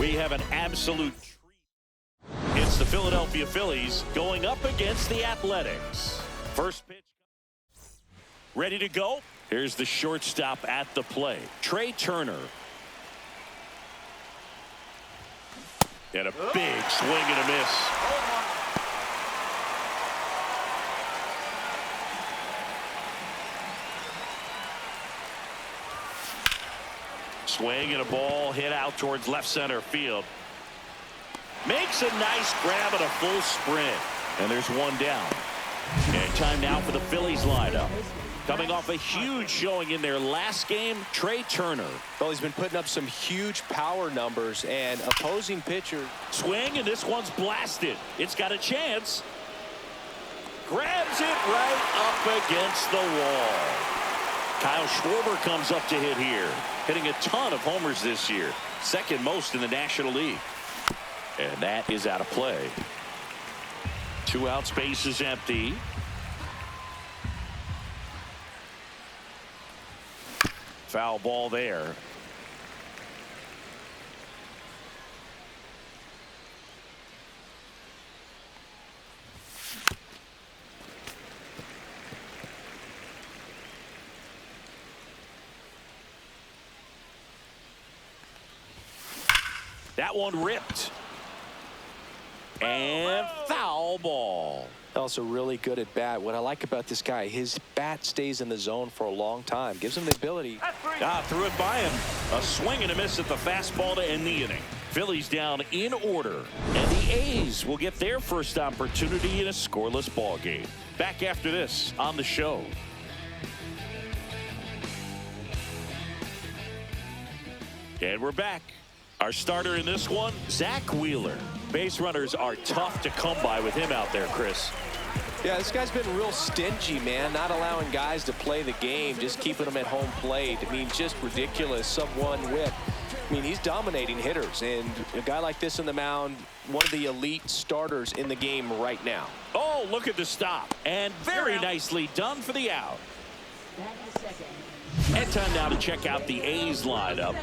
We have an absolute treat. It's the Philadelphia Phillies going up against the Athletics. First pitch. Ready to go. Here's the shortstop at the plate, Trey Turner. And a big swing and a miss. Swing and a ball hit out towards left center field. Makes a nice grab and a full sprint. And there's one down. And time now for the Phillies lineup. Coming off a huge showing in their last game, Trey Turner. Well, he's been putting up some huge power numbers, and opposing pitcher. Swing, and this one's blasted. It's got a chance. Grabs it right up against the wall. Kyle Schwarber comes up to hit here. Hitting a ton of homers this year. Second most in the National League. And that is out of play. 2 outs, base is empty. Foul ball there. That one ripped. And foul ball. Also really good at bat. What I like about this guy, his bat stays in the zone for a long time. Gives him the ability. Threw it by him. A swing and a miss at the fastball to end the inning. Phillies down in order. And the A's will get their first opportunity in a scoreless ball game. Back after this on the show. And we're back. Our starter in this one, Zach Wheeler. Base runners are tough to come by with him out there, Chris. Yeah, this guy's been real stingy, man. Not allowing guys to play the game, just keeping them at home plate. I mean, just ridiculous. Sub-1 whip. I mean, he's dominating hitters, and a guy like this on the mound, one of the elite starters in the game right now. Oh, look at the stop. And very nicely done for the out. And time now to check out the A's lineup.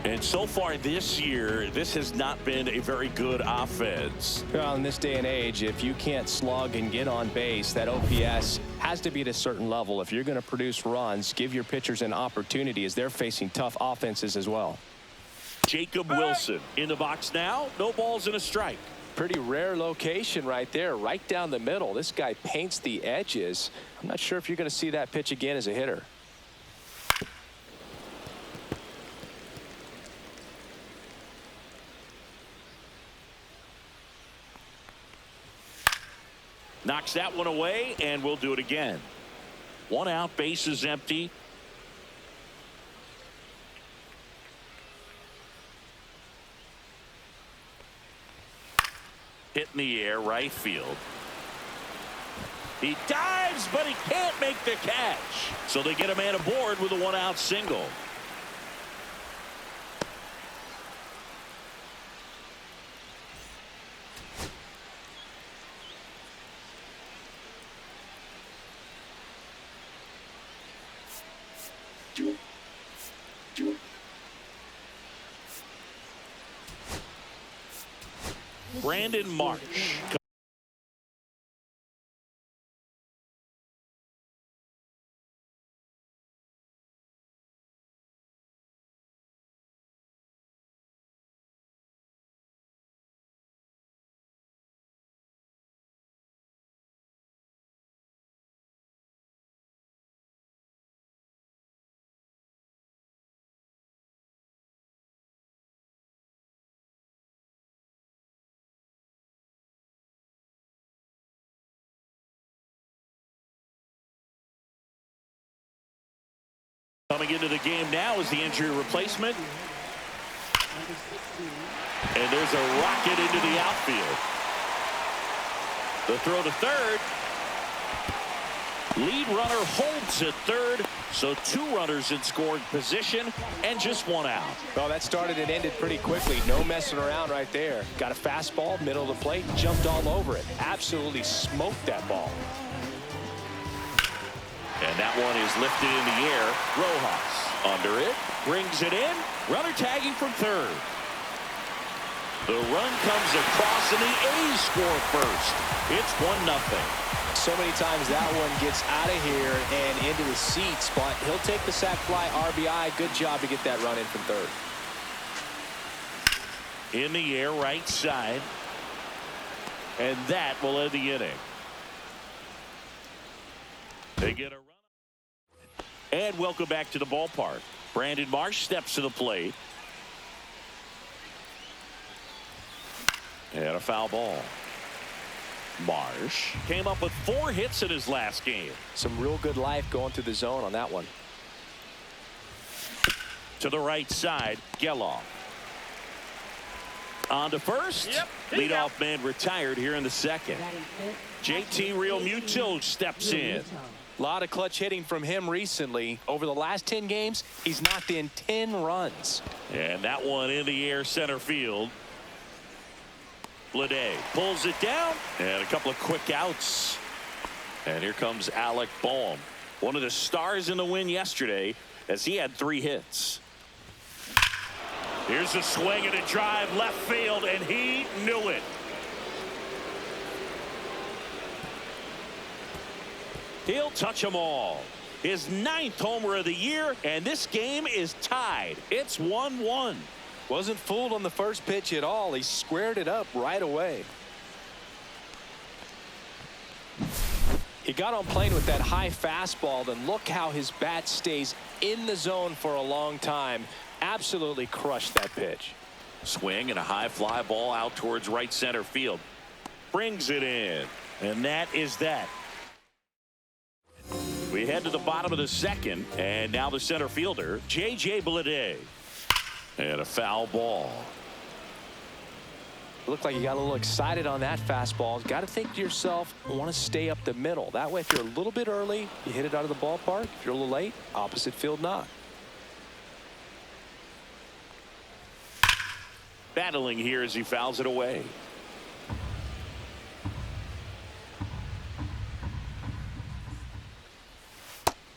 And so far this year, this has not been a very good offense. Well, in this day and age, if you can't slug and get on base, that OPS has to be at a certain level. If you're going to produce runs, give your pitchers an opportunity as they're facing tough offenses as well. Jacob Wilson in the box now. No balls and a strike. Pretty rare location right there, right down the middle. This guy paints the edges. I'm not sure if you're going to see that pitch again as a hitter. Knocks that one away, and we'll do it again. 1 out, base is empty. Hit in the air, right field. He dives, but he can't make the catch. So they get a man aboard with a 1-out single. Brandon March. Coming into the game now is the injury replacement. And there's a rocket into the outfield. The throw to third. Lead runner holds at third. So 2 runners in scoring position and just 1 out. Well, that started and ended pretty quickly. No messing around right there. Got a fastball, middle of the plate, jumped all over it. Absolutely smoked that ball. And that one is lifted in the air. Rojas under it, brings it in. Runner tagging from third. The run comes across, and the A's score first. It's 1-0. So many times that one gets out of here and into the seats, but he'll take the sac fly RBI. Good job to get that run in from third. In the air, right side. And that will end the inning. They get a run. And welcome back to the ballpark. Brandon Marsh steps to the plate. And a foul ball. Marsh came up with 4 hits in his last game. Some real good life going through the zone on that one. To the right side, Geloff. On to first. Leadoff man retired here in the second. JT Realmuto steps in. A lot of clutch hitting from him recently. Over the last 10 games, he's knocked in 10 runs. And that one in the air center field. Bleday pulls it down, and a couple of quick outs. And here comes Alec Boehm, one of the stars in the win yesterday, as he had 3 hits. Here's a swing and a drive left field, and he knew it. He'll touch them all. His 9th homer of the year, and this game is tied. It's 1-1. Wasn't fooled on the first pitch at all. He squared it up right away. He got on plane with that high fastball, then look how his bat stays in the zone for a long time. Absolutely crushed that pitch. Swing and a high fly ball out towards right center field. Brings it in, and that is that. We head to the bottom of the second, and now the center fielder, J.J. Bleday. And a foul ball. Looked like you got a little excited on that fastball. Got to think to yourself, I want to stay up the middle. That way, if you're a little bit early, you hit it out of the ballpark. If you're a little late, opposite field knock. Battling here as he fouls it away.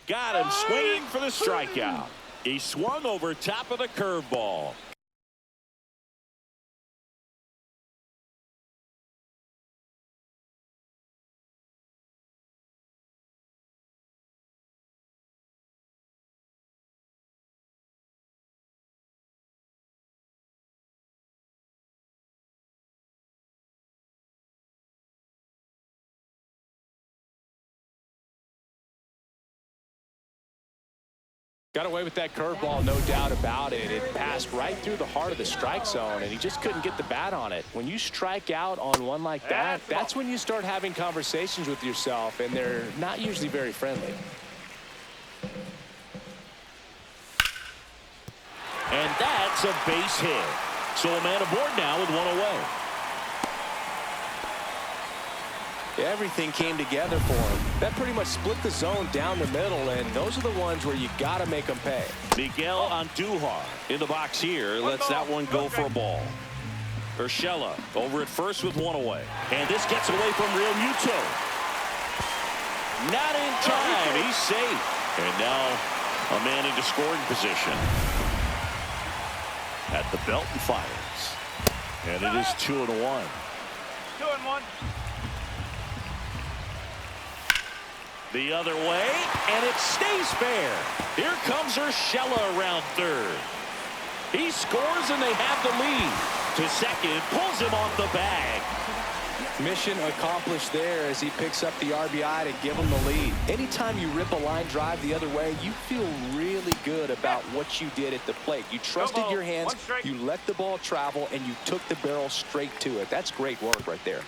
Got him swinging for the strikeout. He swung over top of the curveball. Got away with that curveball, no doubt about it. It passed right through the heart of the strike zone, and he just couldn't get the bat on it. When you strike out on one like that, that's when you start having conversations with yourself, and they're not usually very friendly. And that's a base hit. So a man aboard now with 1 away. Everything came together for him. That pretty much split the zone down the middle, and those are the ones where you got to make them pay. Miguel Andujar in the box here lets that one go for a ball. Urshela over at first with 1 away. And this gets away from Realmuto. Not in time. He's safe. And now a man into scoring position. At the belt and fires. And it is 2-1. 2-1. The other way, and it stays fair. Here comes Urshela around third. He scores, and they have the lead. To second, pulls him off the bag. Mission accomplished there as he picks up the RBI to give him the lead. Anytime you rip a line drive the other way, you feel really good about what you did at the plate. You trusted your hands, you let the ball travel, and you took the barrel straight to it. That's great work right there.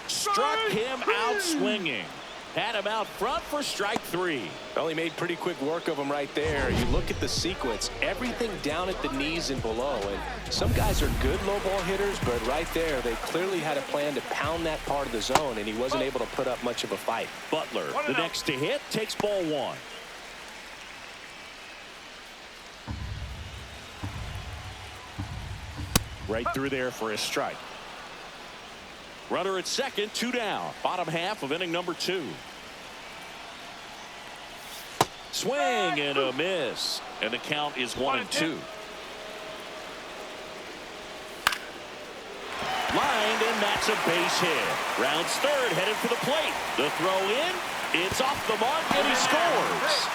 Struck him out swinging. Had him out front for strike 3. Well, he made pretty quick work of him right there. You look at the sequence, everything down at the knees and below. And some guys are good low ball hitters, but right there, they clearly had a plan to pound that part of the zone, and he wasn't able to put up much of a fight. Butler, the next to hit, takes ball 1. Right through there for a strike. Runner at second, 2 down. Bottom half of inning number 2. Swing and a miss. And the count is 1-2. Lined, and that's a base hit. Rounds third, headed for the plate. The throw in. It's off the mark, and he scores.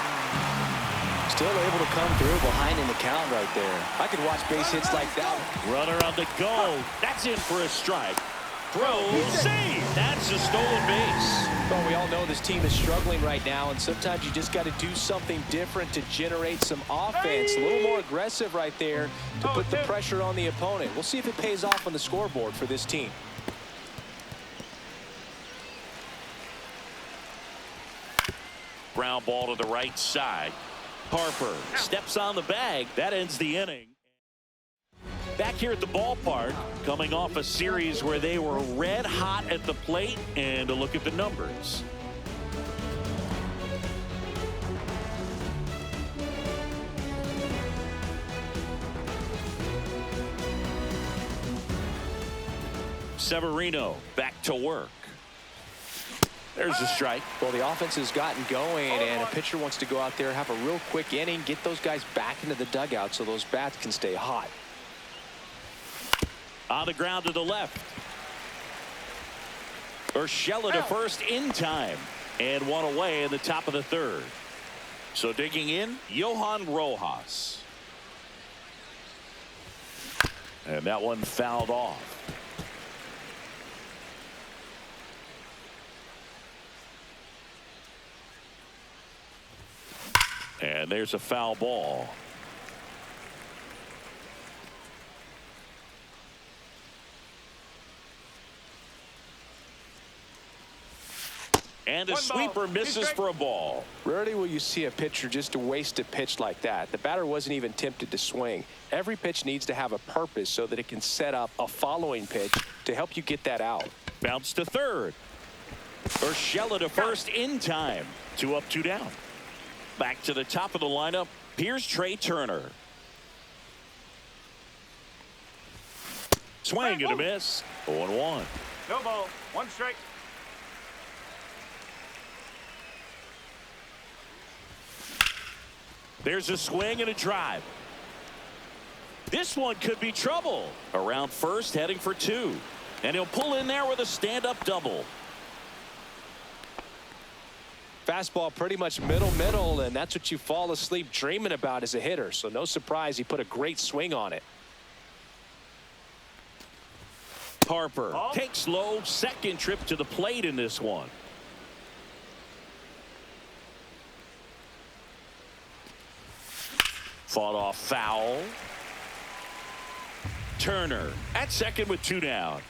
Still able to come through behind in the count right there. I could watch base hits like that. Runner on the go. That's in for a strike. Throw, save. That's a stolen base. Well, we all know this team is struggling right now, and sometimes you just got to do something different to generate some offense. A little more aggressive right there to put the pressure on the opponent. We'll see if it pays off on the scoreboard for this team. Ground ball to the right side. Harper steps on the bag. That ends the inning. Back here at the ballpark, coming off a series where they were red hot at the plate, and a look at the numbers. Severino back to work. There's a strike. Well, the offense has gotten going, and a pitcher wants to go out there, have a real quick inning, get those guys back into the dugout so those bats can stay hot. On the ground to the left. Urshela to first in time. And one away in the top of the third. So digging in, Johan Rojas. And that one fouled off. And there's a foul ball. And a sweeper misses for a ball. Rarely will you see a pitcher just waste a pitch like that. The batter wasn't even tempted to swing. Every pitch needs to have a purpose so that it can set up a following pitch to help you get that out. Bounce to third. Urshela to first in time. 2 up, 2 down. Back to the top of the lineup. Here's Trey Turner. Swing and a miss. 0-1. No ball. 1 strike. There's a swing and a drive. This one could be trouble. Around first, heading for 2. And he'll pull in there with a stand-up double. Fastball pretty much middle, and that's what you fall asleep dreaming about as a hitter. So no surprise he put a great swing on it. Harper takes low, second trip to the plate in this one. Fought off foul. Turner at second with 2 down.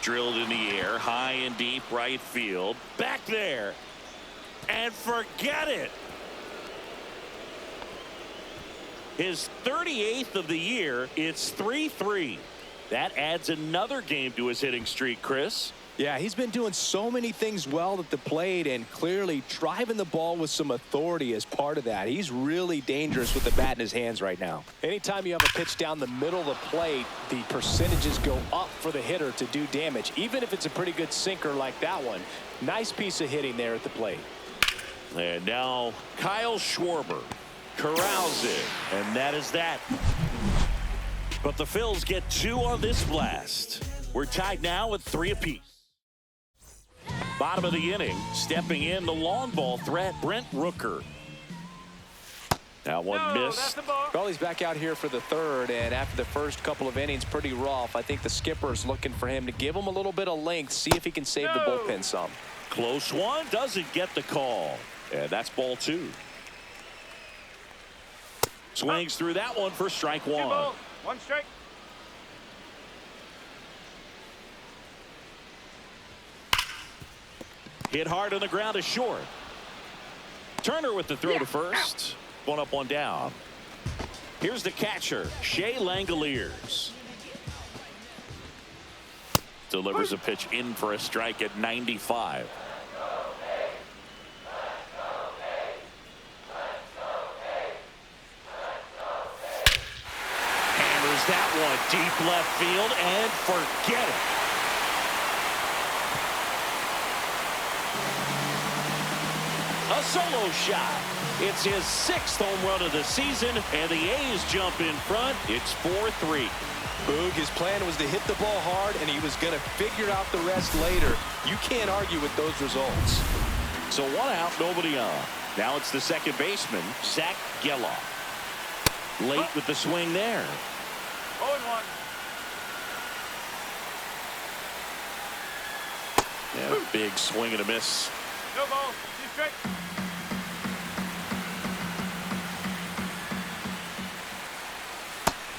Drilled in the air, high and deep right field. Back there. And forget it. His 38th of the year. It's 3-3. That adds another game to his hitting streak, Chris. Yeah, he's been doing so many things well at the plate and clearly driving the ball with some authority as part of that. He's really dangerous with the bat in his hands right now. Anytime you have a pitch down the middle of the plate, the percentages go up for the hitter to do damage, even if it's a pretty good sinker like that one. Nice piece of hitting there at the plate. And now Kyle Schwarber corrals it, and that is that. But the Phils get 2 on this blast. We're tied now with 3 apiece. Bottom of the inning, stepping in the long ball threat, Brent Rooker. That one missed. Well, he's back out here for the third, and after the first couple of innings, pretty rough. I think the skipper's looking for him to give him a little bit of length, see if he can save the bullpen some. Close one, doesn't get the call. And that's ball 2. Swings through that one for strike 1. 1 strike. Hit hard on the ground is short. Turner with the throw to first. 1 up, 1 down. Here's the catcher, Shea Langoliers. Delivers a pitch in for a strike at 95. Hammers that one deep left field and forget it. solo shot. It's his 6th home run of the season, and the A's jump in front. It's 4-3. Boog, his plan was to hit the ball hard, and he was going to figure out the rest later. You can't argue with those results. So 1 out, nobody on. Now it's the second baseman, Zach Geloff. Late with the swing there. 0-1. Yeah, big swing and a miss. No ball. 2 strike.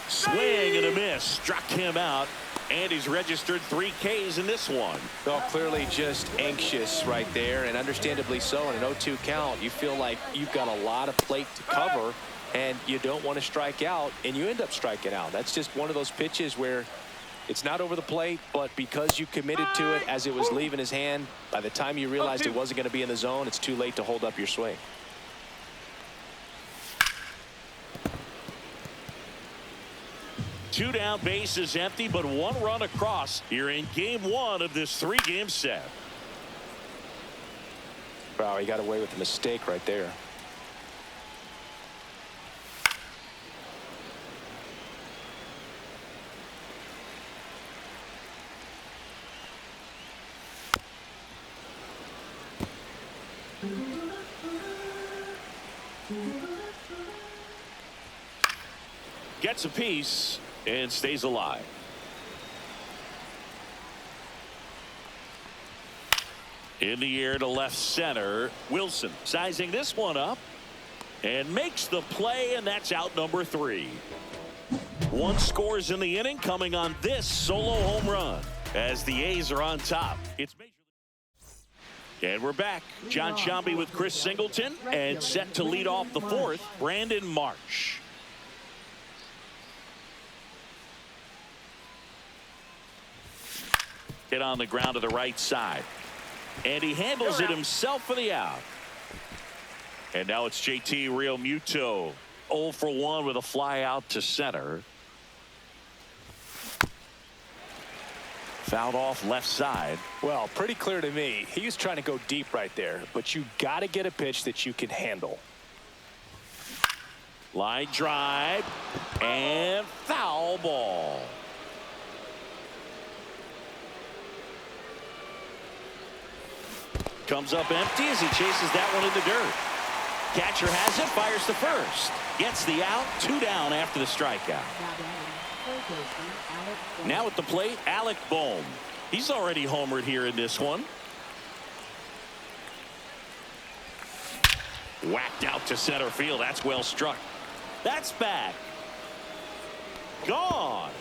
Swing and a miss. Struck him out. And he's registered 3 Ks in this one. Well, clearly just anxious right there, and understandably so. In an 0-2 count, you feel like you've got a lot of plate to cover, and you don't want to strike out, and you end up striking out. That's just one of those pitches where it's not over the plate, but because you committed to it as it was leaving his hand, by the time you realized it wasn't going to be in the zone, it's too late to hold up your swing. Two down, bases empty, but 1 run across here in game 1 of this 3-game set. Wow, he got away with a mistake right there. Gets a piece and stays alive. In the air to left center. Wilson sizing this one up and makes the play, and that's out number 3. 1 scores in the inning, coming on this solo home run as the A's are on top. It's Major League. And we're back. John Sciambi with Chris Singleton, and set to lead off the 4th, Brandon Marsh. Hit on the ground to the right side. And he handles it himself for the out. And now it's JT Realmuto. 0 for 1 with a fly out to center. Fouled off left side. Well, pretty clear to me. He was trying to go deep right there, but you got to get a pitch that you can handle. Line drive and foul ball. Comes up empty as he chases that one in the dirt. Catcher has it, fires to first. Gets the out, 2 down after the strikeout. Now at the plate, Alec Bohm. He's already homered here in this one. Whacked out to center field. That's well struck. That's back. Gone.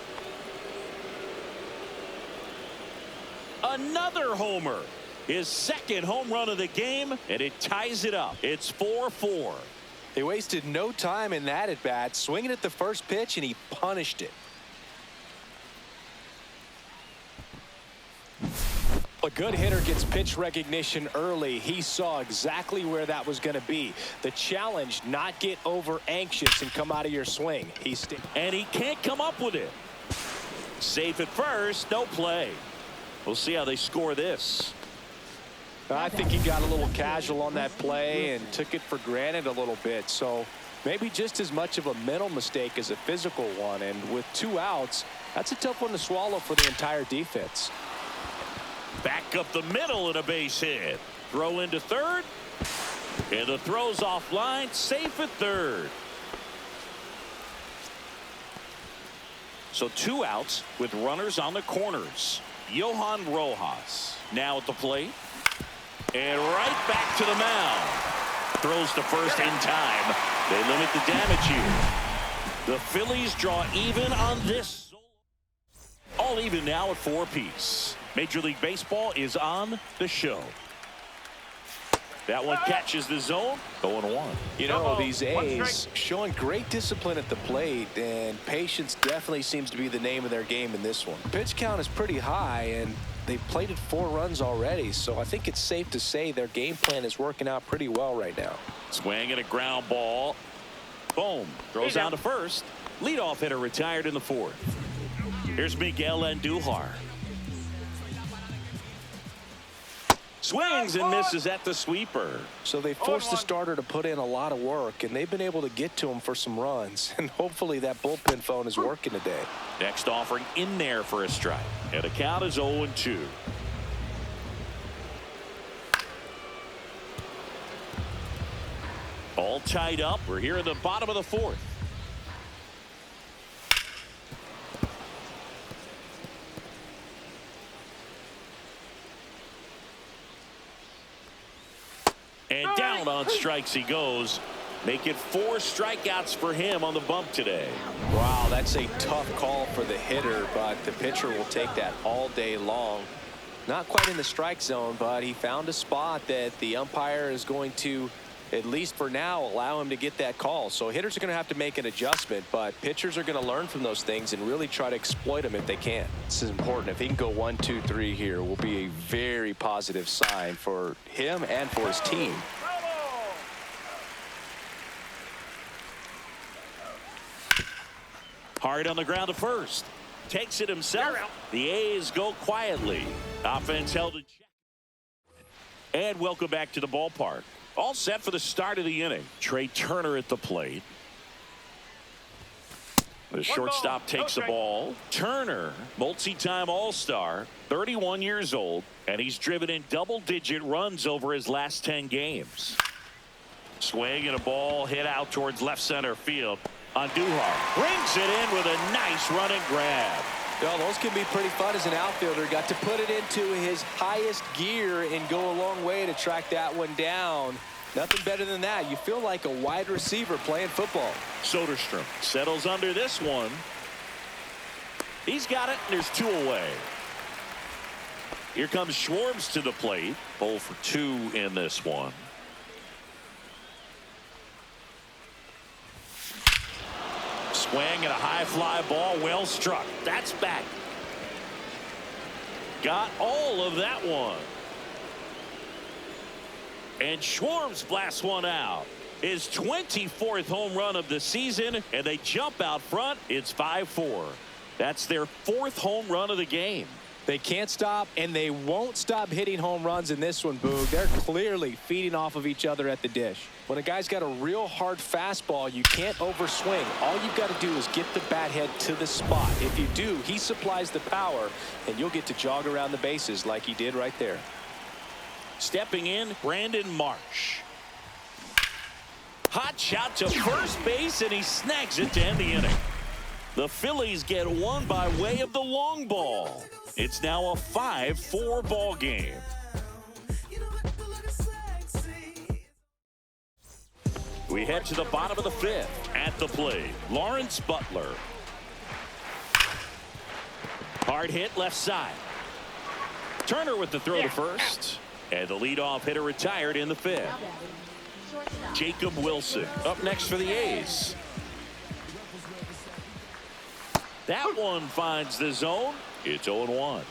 Another homer. His 2nd home run of the game, and it ties it up. It's 4-4. They wasted no time in that at bat, swinging at the first pitch, and he punished it. A good hitter gets pitch recognition early. He saw exactly where that was going to be. The challenge, not get over anxious and come out of your swing. And he can't come up with it. Safe at first, no play. We'll see how they score this. I think he got a little casual on that play and took it for granted a little bit. So maybe just as much of a mental mistake as a physical one. And with 2 outs, that's a tough one to swallow for the entire defense. Back up the middle and a base hit. Throw into third. And the throw's offline. Safe at third. So 2 outs with runners on the corners. Johan Rojas now at the plate. And right back to the mound. Throws to first in time. They limit the damage here. The Phillies draw even on this. All even now at 4 apiece. Major League Baseball is on the show. That one catches the zone. 0-1. You know, these A's showing great discipline at the plate, and patience definitely seems to be the name of their game in this one. Pitch count is pretty high, and they've plated 4 runs already, so I think it's safe to say their game plan is working out pretty well right now. Swing and a ground ball. Boom. Throws down to first. Leadoff hitter retired in the 4th. Here's Miguel Andujar. Swings and misses at the sweeper. So they forced the starter to put in a lot of work, and they've been able to get to him for some runs. And hopefully that bullpen phone is working today. Next offering in there for a strike. And the count is 0-2. All tied up. We're here in the bottom of the fourth. And down on strikes he goes. Make it 4 strikeouts for him on the bump today. Wow, that's a tough call for the hitter, but the pitcher will take that all day long. Not quite in the strike zone, but he found a spot that the umpire is going to, at least for now, allow him to get that call. So hitters are going to have to make an adjustment, but pitchers are going to learn from those things and really try to exploit them if they can. This is important. If he can go 1, 2, 3 here, will be a very positive sign for him and for his team. Hard on the ground to first. Takes it himself. The A's go quietly. Offense held in check. And welcome back to the ballpark. All set for the start of the inning. Trey Turner at the plate. The shortstop takes the ball. Turner, multi-time All-Star, 31 years old, and he's driven in double-digit runs over his last 10 games. Swing and a ball hit out towards left center field. Andujar brings it in with a nice running grab. Well, those can be pretty fun as an outfielder. Got to put it into his highest gear and go a long way to track that one down. Nothing better than that. You feel like a wide receiver playing football. Soderstrom settles under this one. He's got it, and there's 2 away. Here comes Schwartz to the plate. 0 for 2 in this one. Swing and a high fly ball, well struck. That's back. Got all of that one. And Schwartz blasts one out. His 24th home run of the season, and they jump out front. It's 5-4. That's their 4th home run of the game. They can't stop, and they won't stop hitting home runs in this one, Boog. They're clearly feeding off of each other at the dish. When a guy's got a real hard fastball, you can't overswing. All you've got to do is get the bat head to the spot. If you do, he supplies the power, and you'll get to jog around the bases like he did right there. Stepping in, Brandon Marsh. Hot shot to first base, and he snags it to end the inning. The Phillies get one by way of the long ball. It's now a 5-4 ball game. We head to the bottom of the 5th. At the plate, Lawrence Butler. Hard hit left side. Turner with the throw to first. And the leadoff hitter retired in the 5th. Jacob Wilson up next for the A's. That one finds the zone. It's 0-1.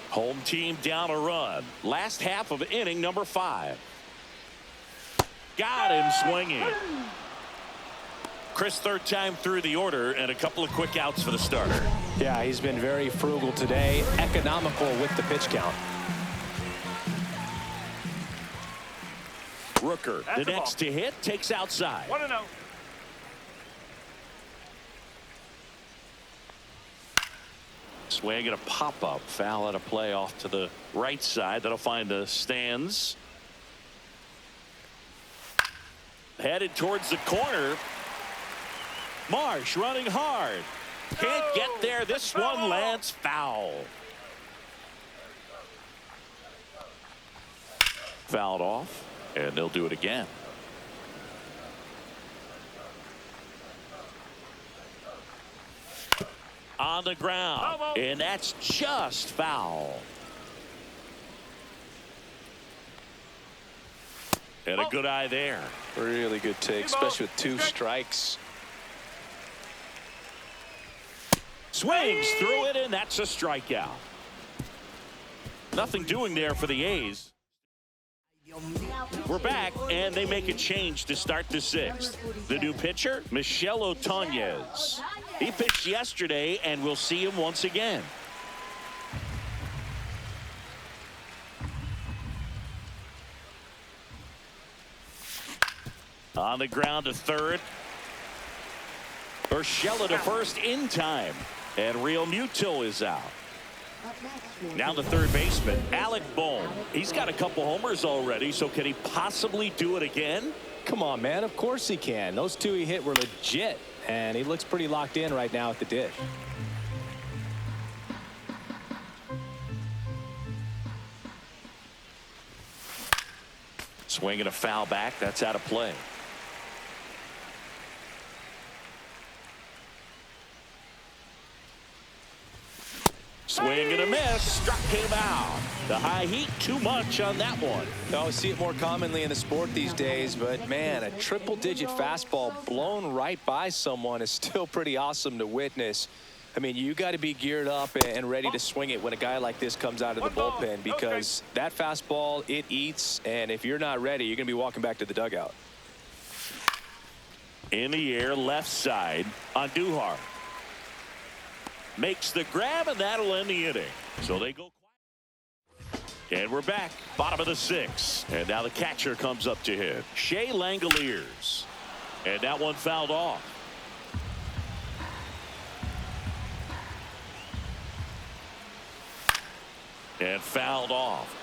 Home team down a run. Last half of inning number 5. Got him swinging. Chris, 3rd time through the order, and a couple of quick outs for the starter. Yeah, he's been very frugal today, economical with the pitch count. Rooker, the next to hit, takes outside. 1-0. Swing and a pop-up. Foul at a play off to the right side. That'll find the stands. Headed towards the corner. Marsh running hard. Can't get there. This one lands foul. Fouled off, and they'll do it again. On the ground, and that's just foul. And a good eye there. Really good take, especially with 2 strikes. Swings through it, and that's a strikeout. Nothing doing there for the A's. We're back, and they make a change to start the 6th. The new pitcher, Michel Otoñez. He pitched yesterday, and we'll see him once again. On the ground to third. Urshela to first in time. And Real Muto is out. Now the third baseman, Alec Bohm. He's got a couple homers already, so can he possibly do it again? Come on, man. Of course he can. Those two he hit were legit, and he looks pretty locked in right now at the dish. Swinging a foul back. That's out of play. Swing and a miss. Struck him out. The high heat, too much on that one. I see it more commonly in the sport these days, but man, a triple-digit fastball blown right by someone is still pretty awesome to witness. I mean, you got to be geared up and ready to swing it when a guy like this comes out of the bullpen, because that fastball, it eats, and if you're not ready, you're going to be walking back to the dugout. In the air, left side on Duhar. Makes the grab, and that'll end the inning. So they go quiet. And we're back. Bottom of the sixth. And now the catcher comes up to hit. Shea Langoliers. And that one fouled off. And fouled off.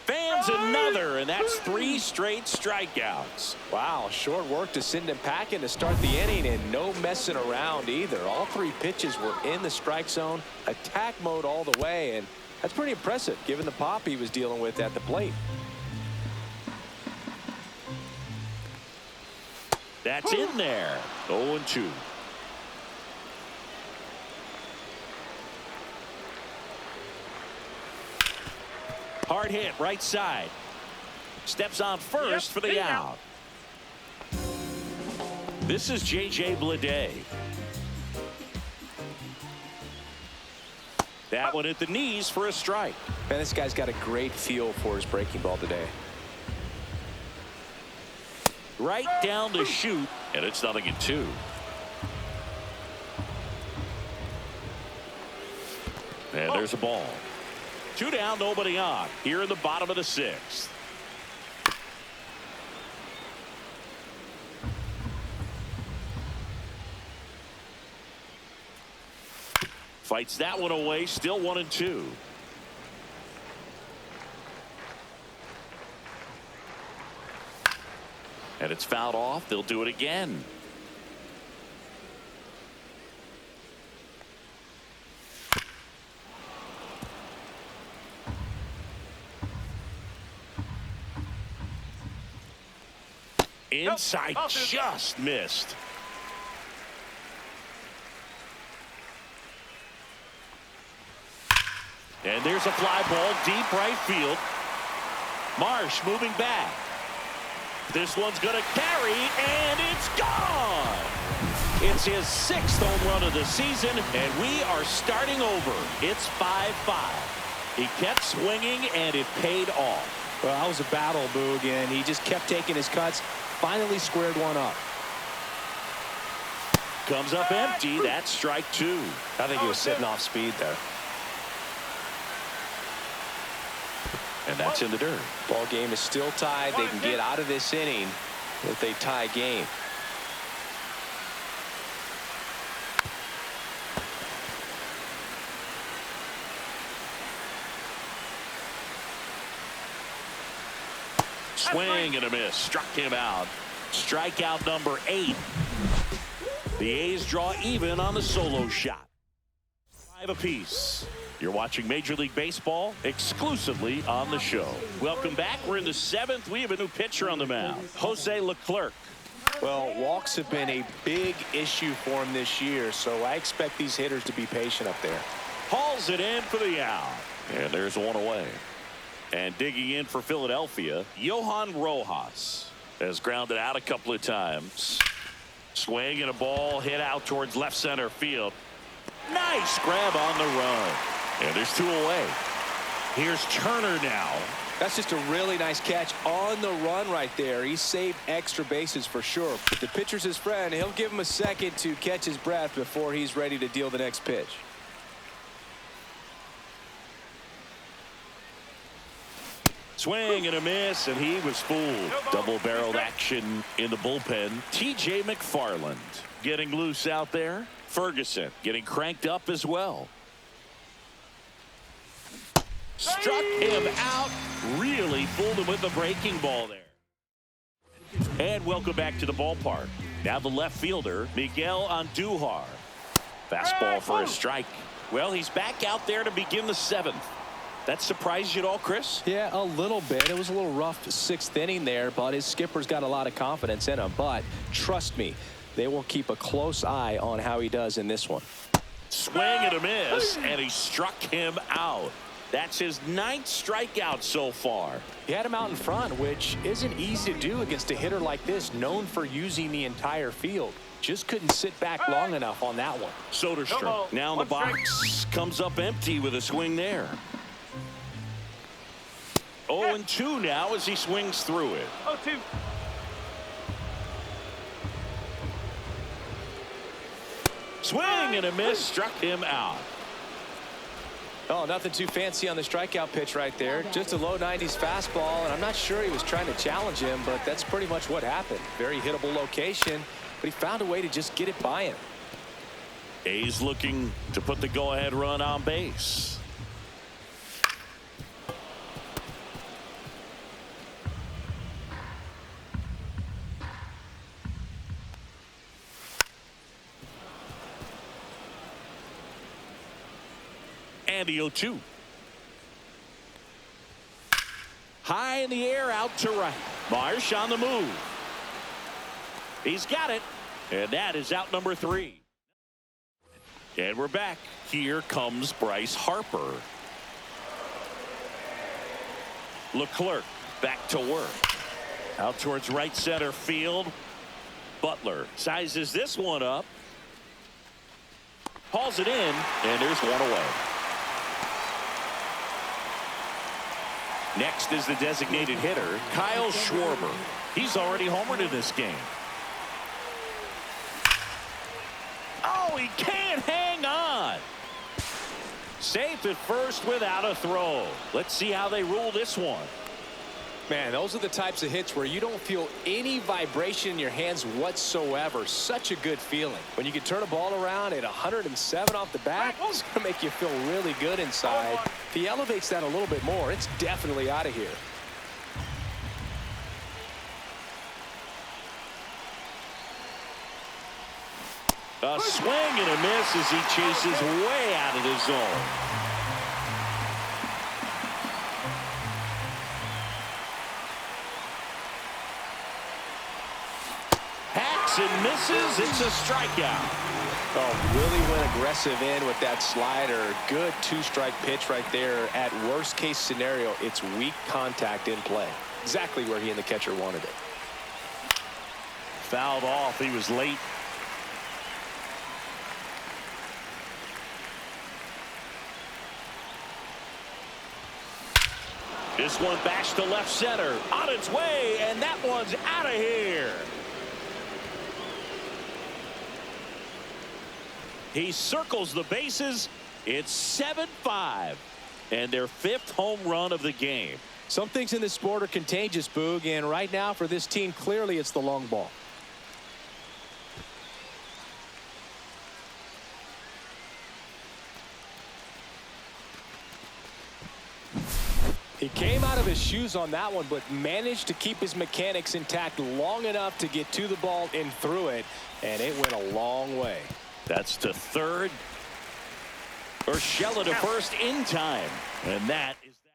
Fans another, and that's 3 straight strikeouts. Wow, short work to send him packing to start the inning, and no messing around either. All 3 pitches were in the strike zone, attack mode all the way, and that's pretty impressive given the pop he was dealing with at the plate. That's in there. 0-2. Hard hit, right side. Steps on first for the out. This is J.J. Bleday. That one at the knees for a strike. Man, this guy's got a great feel for his breaking ball today. Right down to shoot, and it's 0-2. And there's a ball. 2 down, nobody on. Here in the bottom of the sixth. Fights that one away. Still 1-2. And it's fouled off. They'll do it again. Inside, just missed. And there's a fly ball deep right field. Marsh moving back. This one's going to carry, and it's gone. It's his 6th home run of the season, and we are starting over. It's 5-5. He kept swinging, and it paid off. Well, that was a battle, Boog, and he just kept taking his cuts. Finally squared one up. Comes up empty. That's strike 2. I think he was sitting off speed there. And that's in the dirt. Ball game is still tied. They can get out of this inning if they tie game. Swing and a miss. Struck him out. Strikeout number 8. The A's draw even on the solo shot. 5 apiece. You're watching Major League Baseball exclusively on the show. Welcome back. We're in the 7th. We have a new pitcher on the mound, Jose Leclerc. Well, walks have been a big issue for him this year, so I expect these hitters to be patient up there. Hauls it in for the out. And there's one away. And digging in for Philadelphia, Johan Rojas has grounded out a couple of times. Swing and a ball hit out towards left center field. Nice grab on the run. And there's 2 away. Here's Turner now. That's just a really nice catch on the run right there. He saved extra bases for sure. If the pitcher's his friend, he'll give him a second to catch his breath before he's ready to deal the next pitch. Swing and a miss, and he was fooled. Double-barreled action in the bullpen. T.J. McFarland getting loose out there. Ferguson getting cranked up as well. Struck him out. Really fooled him with the breaking ball there. And welcome back to the ballpark. Now the left fielder, Miguel Andujar. Fastball for a strike. Well, he's back out there to begin the 7th. That surprised you at all, Chris? Yeah, a little bit. It was a little rough 6th inning there, but his skipper's got a lot of confidence in him. But trust me, they will keep a close eye on how he does in this one. Swing and a miss, and he struck him out. That's his 9th strikeout so far. He had him out in front, which isn't easy to do against a hitter like this, known for using the entire field. Just couldn't sit back long enough on that one. Soderstrom now in the box, comes up empty with a swing there. 0-2 now as he swings through it. 0-2. Swing and a miss, struck him out. Oh, nothing too fancy on the strikeout pitch right there. Just a low 90s fastball, and I'm not sure he was trying to challenge him, but that's pretty much what happened. Very hittable location, but he found a way to just get it by him. A's looking to put the go-ahead run on base. And the 0-2. High in the air, out to right. Marsh on the move. He's got it. And that is out number 3. And we're back. Here comes Bryce Harper. Leclerc back to work. Out towards right center field. Butler sizes this one up. Hauls it in, and there's one away. Next is the designated hitter, Kyle Schwarber. He's already homered in this game. Oh, he can't hang on. Safe at first without a throw. Let's see how they rule this one. Man, those are the types of hits where you don't feel any vibration in your hands whatsoever. Such a good feeling. When you can turn a ball around at 107 off the bat, it's going to make you feel really good inside. If he elevates that a little bit more, it's definitely out of here. A swing and a miss as he chases way out of the zone. And misses. It's a strikeout. Oh, really went aggressive in with that slider. Good 2-strike pitch right there. At worst case scenario, it's weak contact in play. Exactly where he and the catcher wanted it. Fouled off. He was late. This one bashed to left center. On its way, and that one's out of here. He circles the bases. It's 7-5 and their 5th home run of the game. Some things in this sport are contagious, Boog, and right now for this team, clearly it's the long ball. He came out of his shoes on that one, but managed to keep his mechanics intact long enough to get to the ball and through it, and it went a long way. That's to third. Urshela to first in time. And that is that.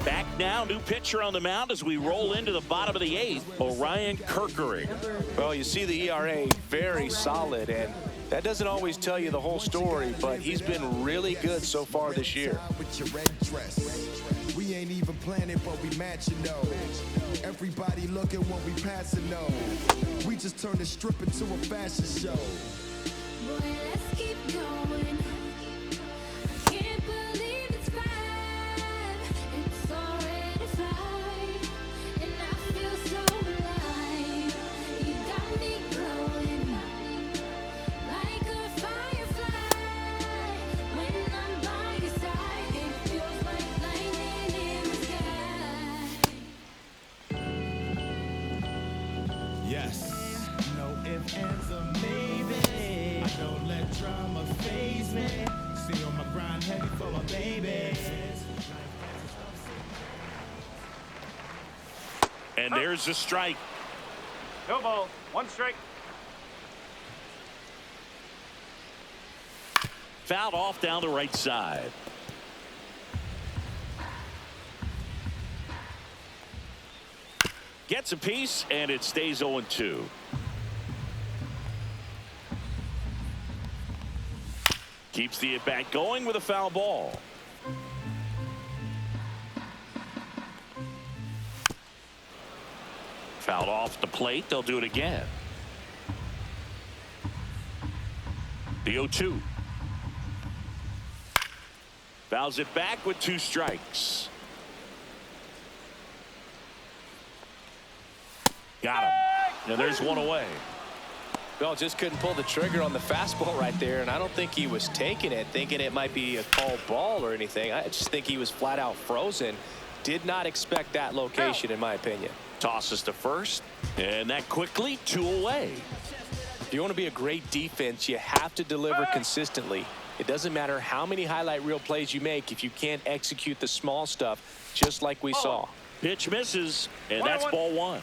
Back now, new pitcher on the mound as we roll into the bottom of the 8th, Orion Kerkering. Well, you see the ERA very solid, and that doesn't always tell you the whole story, but he's been really good so far this year. ain't even planning, but we matching though. Everybody looking when we passing though. We just turned the strip into a fashion show. Boy, let's keep going. I can't believe it's 5. It's already 5, and I feel so alive. You got me glowing like a firefly. When I'm by your side, it feels like lightning in the sky. Yes. No ifs, ands, or maybe. I don't let drama faze me. Stay on my grind heavy for my baby. And there's the strike. No ball. 1 strike. Fouled off down the right side. Gets a piece, and it stays 0-2. Keeps the at-bat going with a foul ball. Fouled off the plate. They'll do it again. The 0-2. Fouls it back with 2 strikes. Got him. Now there's 1 away. Well, just couldn't pull the trigger on the fastball right there, and I don't think he was taking it, thinking it might be a called ball or anything. I just think he was flat out frozen. Did not expect that location, in my opinion. Tosses to first, and that quickly 2 away. If you want to be a great defense, you have to deliver consistently. It doesn't matter how many highlight reel plays you make if you can't execute the small stuff, just like we saw. Pitch misses, and that's ball 1.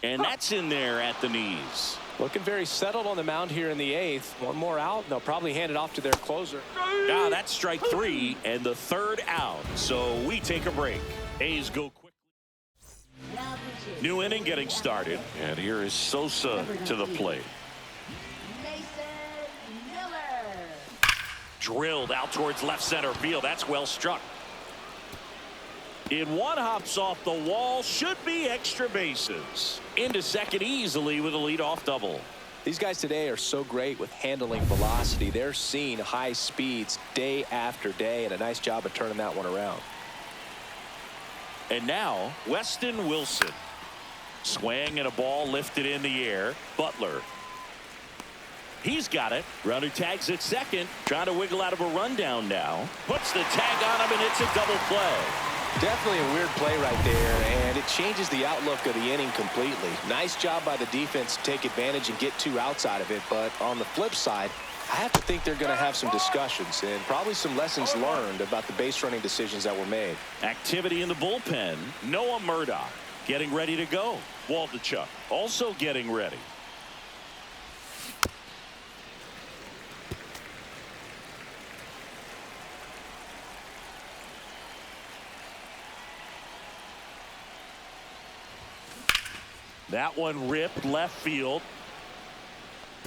And that's in there at the knees. Looking very settled on the mound here in the 8th. 1 more out, and they'll probably hand it off to their closer. Now that's strike 3 and the 3rd out. So we take a break. A's go quickly. New inning getting started. And here is Sosa to the plate. Drilled out towards left center field. That's well struck. In 1, hops off the wall, should be extra bases. Into second easily with a leadoff double. These guys today are so great with handling velocity. They're seeing high speeds day after day, and a nice job of turning that one around. And now Weston Wilson. Swing and a ball lifted in the air. Butler. He's got it. Runner tags at second. Trying to wiggle out of a rundown now. Puts the tag on him, and it's a double play. Definitely a weird play right there, and it changes the outlook of the inning completely. Nice job by the defense to take advantage and get 2 outs out of it, but on the flip side, I have to think they're going to have some discussions and probably some lessons learned about the base running decisions that were made. Activity in the bullpen. Noah Murdoch getting ready to go. Waldichuk also getting ready. That one ripped left field.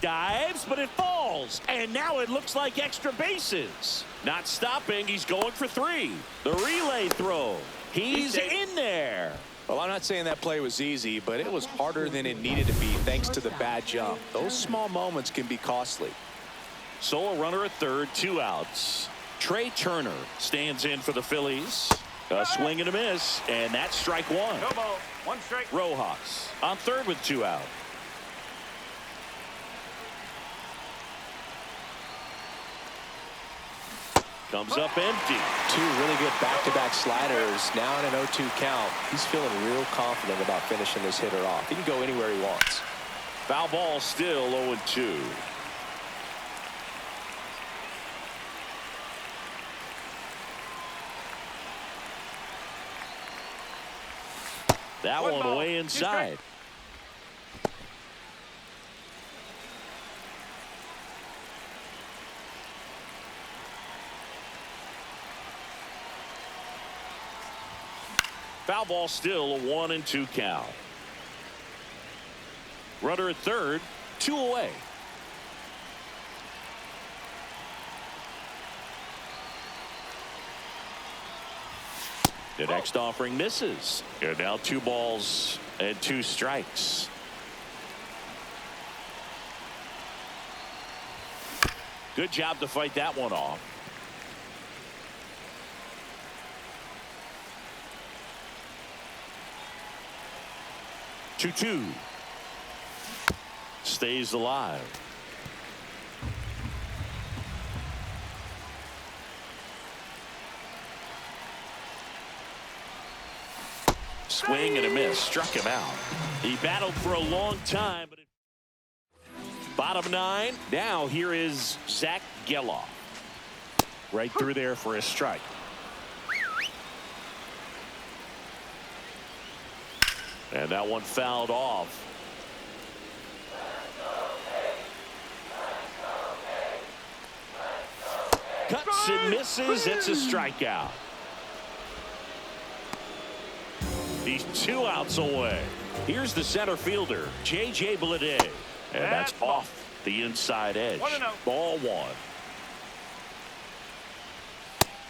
Dives, but it falls. And now it looks like extra bases. Not stopping. He's going for 3. The relay throw. He's in there. Well, I'm not saying that play was easy, but it was harder than it needed to be thanks to the bad jump. Those small moments can be costly. So a runner at third, 2 outs. Trey Turner stands in for the Phillies. A swing and a miss, and that's strike 1. No ball. 1 strike. Rojas on third with 2 out. Comes up empty. 2 really good back-to-back sliders. Now in an 0-2 count. He's feeling real confident about finishing this hitter off. He can go anywhere he wants. Foul ball still 0-2. That one way inside. Foul ball still a 1-2 count. Runner at third, 2 away. The next offering misses. And now 2 balls and 2 strikes. Good job to fight that one off. 2-2. Stays alive. Swing and a miss. Struck him out. He battled for a long time. But bottom 9. Now here is Zach Geloff. Right through there for a strike. And that one fouled off. Cuts and misses. It's a strikeout. He's 2 outs away. Here's the center fielder, J.J. Bleday. And that's off the inside edge. Ball 1.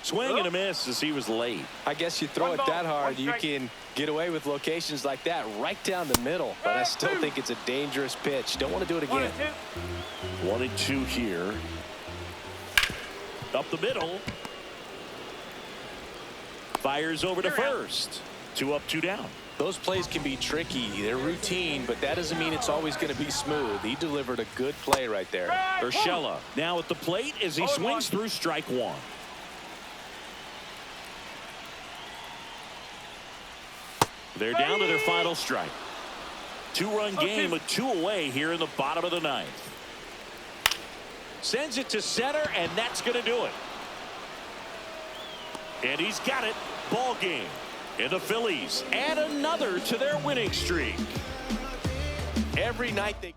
Swing and a miss as he was late. I guess you throw it that hard, you can get away with locations like that right down the middle. But I still think it's a dangerous pitch. Don't want to do it again. 1-2 here. Up the middle. Fires over to first. 2 up, 2 down. Those plays can be tricky. They're routine, but that doesn't mean it's always going to be smooth. He delivered a good play right there. Urshela now at the plate as he swings through strike 1. They're down to their final strike. 2-run game with 2 away here in the bottom of the 9th. Sends it to center, and that's going to do it. And he's got it. Ball game. And the Phillies add another to their winning streak. Every night they